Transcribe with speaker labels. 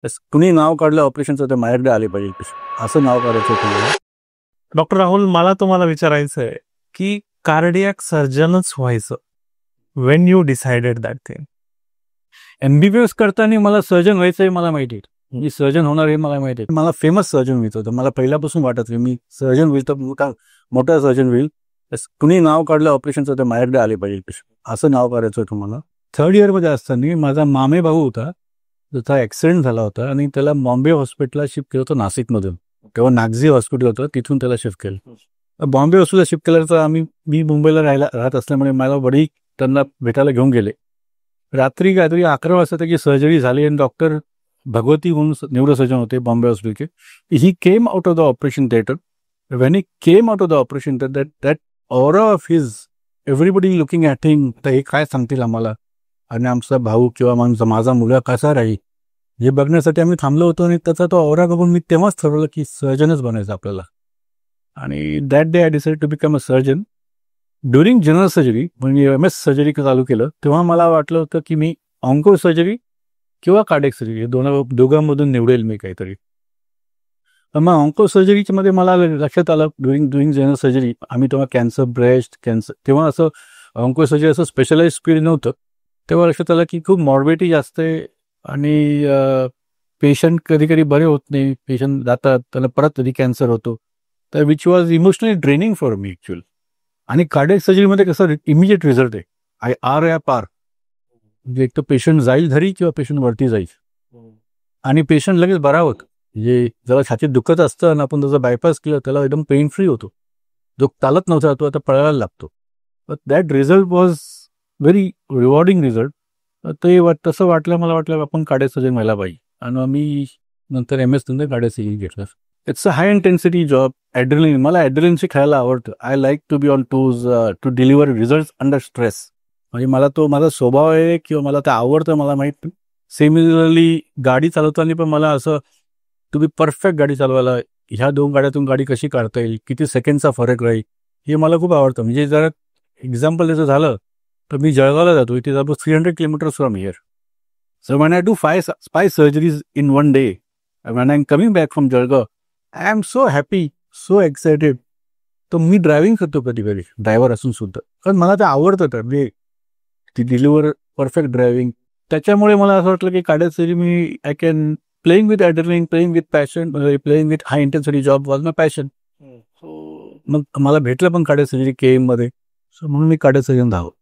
Speaker 1: कुणी नाव काढलं ऑपरेशनचं तर माझ्याकडे आले पाहिजे असं नाव काढायचं होतं.
Speaker 2: डॉक्टर राहुल, मला तुम्हाला विचारायचं आहे की कार्डियक सर्जनच व्हायचं, Wien you decided that thing?
Speaker 1: MBBS करताना मला सर्जन व्हायचं आहे, मला माहिती आहे. मी सर्जन होणार हे मला माहिती आहे. मला फेमस सर्जन व्हायचं होतं. मला पहिल्यापासून वाटत होतं मी सर्जन होईल तर मोठा सर्जन होईल. कुणी नाव काढलं ऑपरेशनचं तर माझ्याकडे आले पाहिजे असं नाव काढायचं होतं मला. 3rd इयरमध्ये असताना माझा मामे भाऊ होता, त्याचा ॲक्सिडेंट झाला होता आणि त्याला बॉम्बे हॉस्पिटलला शिफ्ट केलं होतं नाशिकमधून. तेव्हा नागझी हॉस्पिटल होतं, तिथून त्याला शिफ्ट केलं. बॉम्बे हॉस्पिटलला शिफ्ट केलं तर मी मुंबईला राहत असल्यामुळे मला वडील त्यांना भेटायला घेऊन गेले. रात्री काहीतरी 11 वाजता त्याची सर्जरी झाली आणि डॉक्टर भगवती म्हणून न्यूरोसर्जन होते बॉम्बे हॉस्पिटलचे. He came out of the operation theatre. When he came out of the operation theatre, that aura of his, everybody looking at him, तर हे काय सांगतील आम्हाला आणि आमचा भाऊ किंवा माझा मुलगा कसा राहील हे बघण्यासाठी आम्ही थांबलो होतो. आणि त्याचा तो ऑरा बघून मी तेव्हाच ठरवलं की सर्जनच बनायचं आपल्याला. आणि that day I decide to become a surgeon. During general surgery, म्हणजे MS सर्जरी चालू केलं तेव्हा मला वाटलं होतं की मी ऑन्को सर्जरी किंवा कार्डियक सर्जरी दोघांमधून निवडेल मी काहीतरी. मग ऑन्को सर्जरीच्या मध्ये मला लक्षात आलं ड्युरिंग जनरल सर्जरी, आम्ही तेव्हा कॅन्सर, ब्रेस्ट कॅन्सर, तेव्हा असं ऑन्को सर्जरी असं स्पेशलाइज फील्ड नव्हतं. तेव्हा लक्षात आलं की खूप मॉर्बिडिटी जास्त आहे आणि पेशंट कधी कधी बरे होत नाही, पेशंट जातात त्याला परत कधी कॅन्सर होतो. तर which was emotionally draining for me actually. आणि कार्डियक सर्जरीमध्ये कसं इमिजिएट रिझल्ट आहे, आर या पार, म्हणजे एक तर पेशंट जाईल घरी किंवा पेशंट वरती जाईल आणि पेशंट लगेच बरा होतो. म्हणजे जरा छातीत दुखत असतं आणि आपण त्याचा बायपास केलं त्याला एकदम पेन फ्री होतो. जो चालत नव्हता तो आता पळायला लागतो. But that result was very rewarding result. ते तसं मला वाटलं आपण कार्डियक सर्जन व्हायला पाहिजे आणि मी नंतर MS नंतर कार्डियक सर्जरी घेतलं. It's a high intensity job. Adrenaline, मला ॲड्रेलिनशी खेळायला आवडतं. I like to be on toes to deliver result under stress. म्हणजे मला तो माझा स्वभाव आहे किंवा मला ते आवडतं, मला माहीत नाही. सिमिलरली गाडी चालवताना पण मला असं टू बी परफेक्ट गाडी चालवायला, ह्या 2 गाड्यातून गाडी कशी काढता येईल, किती सेकंडचा फरक राहील, हे मला खूप आवडतं. म्हणजे जर एक्झाम्पल त्याचं झालं तर मी जळगावला जातो, इथे जातो 300 kilometres from here. So when I do 5 surgeries in one day, when I'm coming back from Jalgaon, I am so happy, so excited. तर मी ड्रायव्हिंग करतो कधी कधी, ड्रायव्हर असून सुद्धा, कारण मला ते आवडतं. तर मी ती डिलिव्हर परफेक्ट ड्रायव्हिंग, त्याच्यामुळे मला असं वाटलं की कार्डियक सर्जरी मी I can playing with adrenaline, playing with passion, playing with high intensity job was my passion. मग मला भेटलं पण कार्डियक सर्जरी KM मध्ये. सो म्हणून मी कार्डियक सर्जन धावतो.